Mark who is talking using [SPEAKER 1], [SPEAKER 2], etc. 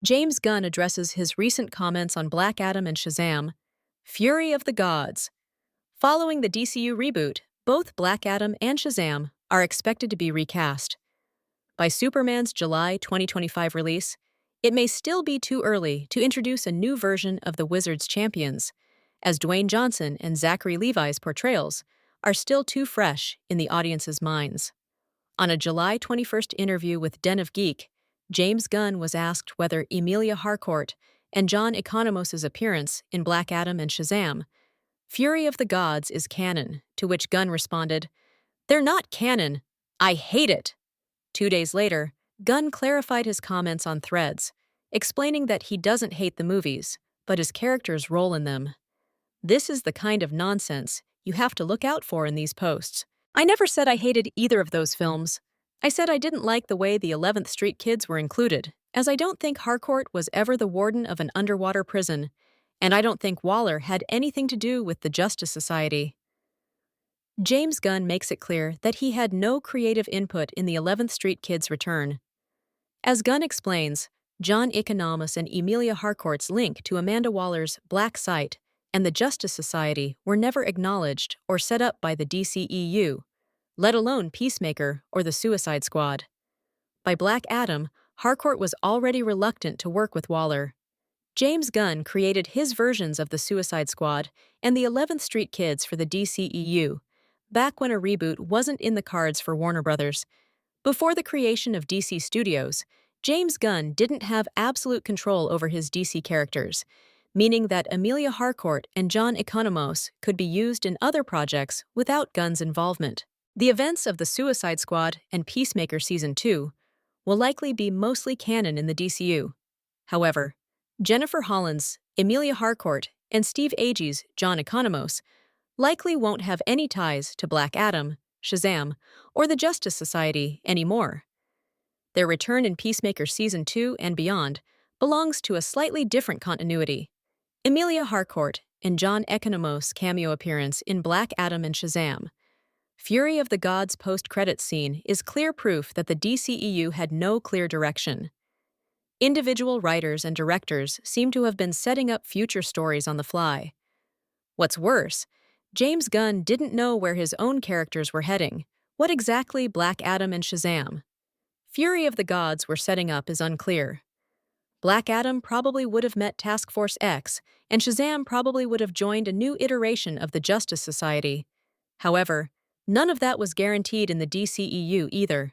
[SPEAKER 1] James Gunn addresses his recent comments on Black Adam and Shazam, Fury of the Gods. Following the DCU reboot, both Black Adam and Shazam are expected to be recast. By Superman's July 2025 release, it may still be too early to introduce a new version of the Wizard's champions, as Dwayne Johnson and Zachary Levi's portrayals are still too fresh in the audience's minds. On a July 21st interview with Den of Geek, James Gunn was asked whether Emilia Harcourt and John Economos' appearance in Black Adam and Shazam, Fury of the Gods, is canon, to which Gunn responded, "They're not canon. I hate it." 2 days later, Gunn clarified his comments on Threads, explaining that he doesn't hate the movies, but his character's role in them. This is the kind of nonsense you have to look out for in these posts. I never said I hated either of those films. I said I didn't like the way the 11th Street kids were included, as I don't think Harcourt was ever the warden of an underwater prison, and I don't think Waller had anything to do with the Justice Society. James Gunn makes it clear that he had no creative input in the 11th Street kids' return. As Gunn explains, John Economos and Emilia Harcourt's link to Amanda Waller's Black Site and the Justice Society were never acknowledged or set up by the DCEU, let alone Peacemaker or the Suicide Squad. By Black Adam, Harcourt was already reluctant to work with Waller. James Gunn created his versions of the Suicide Squad and the 11th Street Kids for the DCEU, back when a reboot wasn't in the cards for Warner Brothers. Before the creation of DC Studios, James Gunn didn't have absolute control over his DC characters, meaning that Emilia Harcourt and John Economos could be used in other projects without Gunn's involvement. The events of the Suicide Squad and Peacemaker Season 2 will likely be mostly canon in the DCU. However, Jennifer Holland's Emilia Harcourt and Steve Agee's John Economos likely won't have any ties to Black Adam, Shazam, or the Justice Society anymore. Their return in Peacemaker Season 2 and beyond belongs to a slightly different continuity. Emilia Harcourt and John Economos' cameo appearance in Black Adam and Shazam, Fury of the Gods post-credits scene is clear proof that the DCEU had no clear direction. Individual writers and directors seem to have been setting up future stories on the fly. What's worse, James Gunn didn't know where his own characters were heading. What exactly Black Adam and Shazam, Fury of the Gods, were setting up is unclear. Black Adam probably would have met Task Force X, and Shazam probably would have joined a new iteration of the Justice Society. However, none of that was guaranteed in the DCEU either.